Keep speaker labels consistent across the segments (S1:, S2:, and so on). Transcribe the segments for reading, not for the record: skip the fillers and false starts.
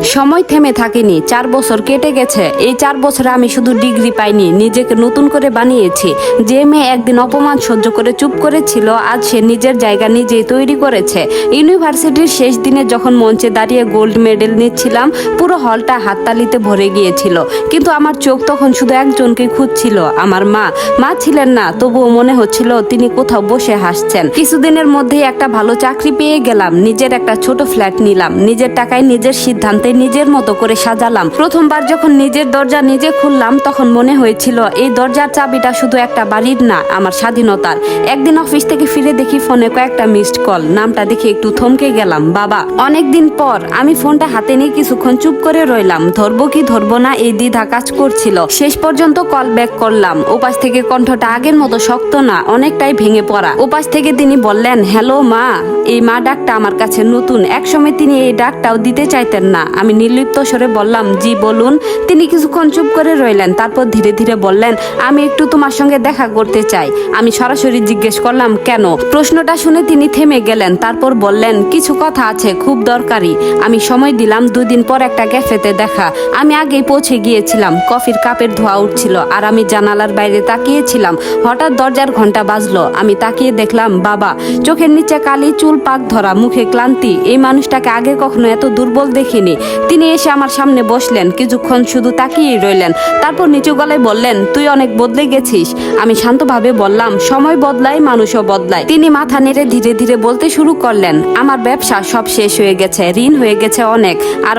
S1: সময় থেমে থাকেনি, 4 বছর কেটে গেছে। এই 4 বছরে আমি শুধু ডিগ্রি পাইনি, নিজেকে নতুন করে বানিয়েছি। যে মেয়ে একদিন অপমান সহ্য করে চুপ করেছিল, আজ সে নিজের জায়গা নিজেই তৈরি করেছে। ইউনিভার্সিটির শেষ দিনে যখন মঞ্চে দাঁড়িয়ে গোল্ড মেডেল নিচ্ছিলাম, পুরো হলটা হাততালিতে ভরে গিয়েছিল। কিন্তু আমার চোখ তখন শুধু একজনকে খুঁজছিল, আমার মা। মা ছিলেন না, তবুও মনে হচ্ছিল তিনি কোথাও বসে হাসছেন। কিছুদিনের মধ্যেই একটা ভালো চাকরি পেয়ে গেলাম, নিজের একটা ছোট ফ্ল্যাট নিলাম, নিজের টাকায় নিজের সিদ্ধান্তে নিজের মতো করে সাজালাম। প্রথমবার যখন নিজের দরজা নিজে খুললাম, তখন মনে হয়েছিল এই দরজার চাবিটা শুধু একটা বাড়ির না, আমার স্বাধীনতার। একদিন অফিস থেকে ফিরে দেখি ফোনে কয়েকটা মিসড কল। নামটা দেখে একটু থমকে গেলাম, বাবা। অনেকদিন পর আমি ফোনটা হাতে নিয়ে কিছুক্ষণ চুপ করে রইলাম, ধরবো কি ধরবো না এই দ্বিধা কাজ করছিল। শেষ পর্যন্ত কল ব্যাক করলাম। ওপাশ থেকে কণ্ঠটা আগের মতো শক্ত না, অনেকটাই ভেঙে পড়া। ওপাশ থেকে তিনি বললেন, হ্যালো মা। এই মা ডাকটা আমার কাছে নতুন, একসময় তিনি এই ডাকটাও দিতে চাইতেন না। আমি নির্লিপ্ত স্বরে বললাম, জি বলুন। তিনি কিছুক্ষণ চুপ করে রইলেন, তারপর ধীরে ধীরে বললেন, আমি একটু তোমার সঙ্গে দেখা করতে চাই। আমি সরাসরি জিজ্ঞেস করলাম, কেন? প্রশ্নটা শুনে তিনি থেমে গেলেন, তারপর বললেন, কিছু কথা আছে, খুব দরকারি। আমি সময় দিলাম। 2 দিন পর একটা ক্যাফেতে দেখা। আমি আগেই পৌঁছে গিয়েছিলাম, কফির কাপের ধোঁয়া উঠছিল আর আমি জানালার বাইরে তাকিয়েছিলাম। হঠাৎ দরজার ঘন্টা বাজলো। আমি তাকিয়ে দেখলাম বাবা। চোখের নিচে কালি, চুল পাক ধরা, মুখে ক্লান্তি। এই মানুষটাকে আগে কখনো এত দুর্বল দেখিনি। তিনি এসে আমার সামনে বসলেন, কিছুক্ষণ শুধু তাকিয়েই রইলেন, তারপর নিচু গলায় বললেন, তুই অনেক বদলে গেছিস। আমি শান্তভাবে বললাম, সময় বদলায়, মানুষও বদলায়। তিনি মাথা নেড়ে ধীরে ধীরে বলতে শুরু করলেন, আমার ব্যবসা সব শেষ হয়ে গেছে, ঋণ হয়ে গেছে অনেক, আর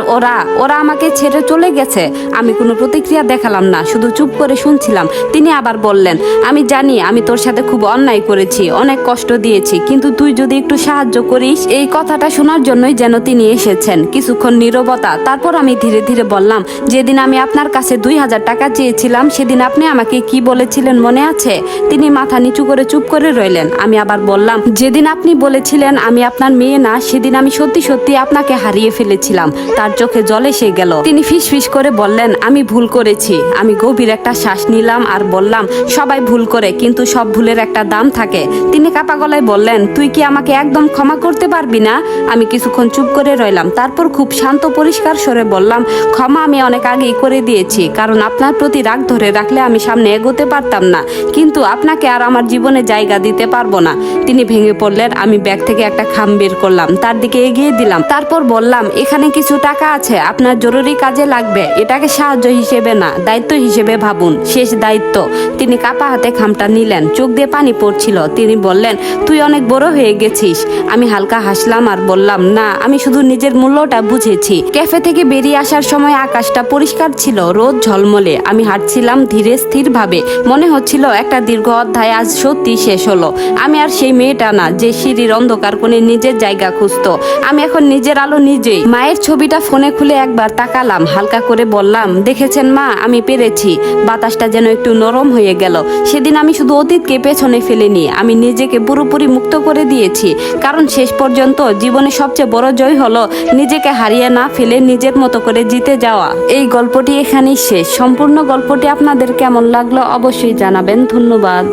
S1: ওরা আমাকে ছেড়ে চলে গেছে। আমি কোনো প্রতিক্রিয়া দেখালাম না, শুধু চুপ করে শুনছিলাম। তিনি আবার বললেন, আমি জানি আমি তোর সাথে খুব অন্যায় করেছি, অনেক কষ্ট দিয়েছি, কিন্তু তুই যদি একটু সাহায্য করিস। এই কথাটা শোনার জন্যই যেন তিনি এসেছেন। কিছুক্ষণ নীরবতা, তারপর আমি ধীরে ধীরে বললাম, যেদিন আমি আপনার কাছে 2000 টাকা চেয়েছিলাম, সেদিন আপনি আমাকে কি বলেছিলেন মনে আছে? তিনি মাথা নিচু করে চুপ করে রইলেন। আমি আবার বললাম, যেদিন আপনি বলেছিলেন আমি আপনার মেয়ে না, সেদিন আমি সত্যি সত্যি আপনাকে হারিয়ে ফেলেছিলাম। তার চোখে জল এসে গেল। তিনি ফিসফিস করে বললেন, আমি ভুল করেছি। আমি গভীর একটা শ্বাস নিলাম আর বললাম, সবাই ভুল করে, কিন্তু সব ভুলের একটা দাম থাকে। তিনি কাপা গলায় বললেন, তুই কি আমাকে একদম ক্ষমা করতে পারবি না? আমি কিছুক্ষণ চুপ করে রইলাম, তারপর খুব শান্ত পরিষ্কার স্বরে বললাম, ক্ষমা আমি অনেক আগেই করে দিয়েছি, কারণ আপনার প্রতি রাগ ধরে রাখলে আমি সামনে এগোতে পারতাম না, কিন্তু আপনাকে আর আমার জীবনে জায়গা দিতে পারবো না। তিনি ভেঙে পড়লেন। আমি ব্যাগ থেকে একটা খাম বের করলাম, তার দিকে এগিয়ে দিলাম, তারপর বললাম, এখানে কিছু টাকা আছে, আপনার জরুরি কাজে লাগবে। এটাকে সাহায্য হিসেবে না, দায়িত্ব হিসেবে ভাবুন, শেষ দায়িত্ব। তিনি কাপা হাতে খামটা নিলেন, চোখ দিয়ে পানি পড়ছিল। তিনি বললেন, তুই অনেক বড় হয়ে গেছিস। আমি হালকা হাসলাম আর বললাম, না, আমি শুধু নিজের মূল্যটা বুঝেছি। ক্যাফে থেকে বেরিয়ে আসার সময় আকাশটা পরিষ্কার ছিল, রোদ ঝলমলে। আমি হাঁটছিলাম ধীরে স্থির ভাবে, মনে হচ্ছিল একটা দীর্ঘ অধ্যায় আজ সত্যি শেষ হলো। আমি আর সেই মেয়েটা না, যে সিঁড়ির অন্ধকার কোণে নিজের জায়গা খুঁজতো। আমি এখন নিজের আলো নিজেই। মায়ের ছবিটা ফোনে খুলে একবার তাকালাম, হালকা করে বললাম, দেখেছেন মা, আমি পেরেছি। বাতাসটা যেন একটু নরম হয়ে গেল। সেদিন আমি শুধু অতীতকে পেছনে ফেলিনি, আমি নিজেকে পুরোপুরি মুক্ত করে দিয়েছি। কারণ শেষ পর্যন্ত জীবনে সবচেয়ে বড় জয় হলো নিজেকে হারিয়ে না ফেলে নিজের মতো করে জিতে যাওয়া। এই গল্পটি এখানেই শেষ। সম্পূর্ণ গল্পটি আপনাদের কেমন লাগলো অবশ্যই জানাবেন। ধন্যবাদ।